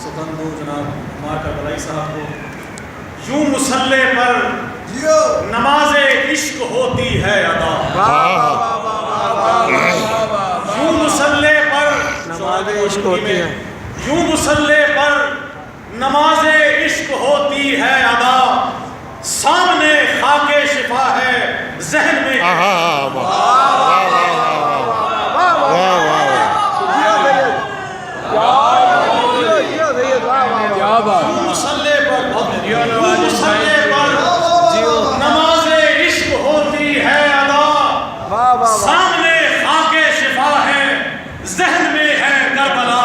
سخندو جناب عمار کربلائی صاحب کو. یوں مصلے پر نماز عشق ہوتی ہے ادا. یوں مصلے پر نماز عشق ہوتی ہے. یوں مصلے پر نماز عشق ہوتی ہے ادا. سامنے خاک شفا ہے ذہن میں مسلے پر نماز عشق ہوتی ہے ادا. سامنے خاک شفا ہے ذہن میں ہے کربلا.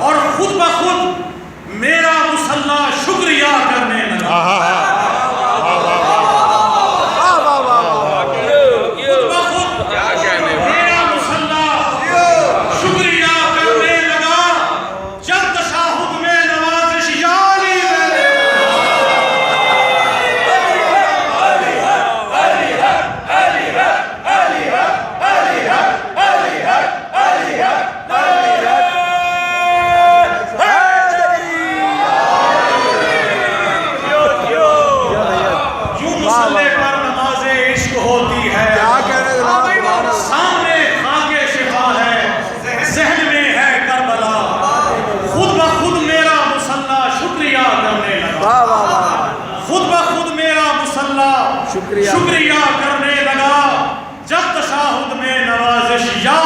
اور خود بخود میرا مصلی شکریہ کرنے لگا. مسلے پر نماز عشق ہوتی ہے. سامنے خاک شفا ہے ذہن میں ہے کربلا. خود بخود میرا مصلی شکریہ کرنے لگا. خود بخود میرا مصلی شکریہ کرنے لگا. جب تشہد میں نوازش یا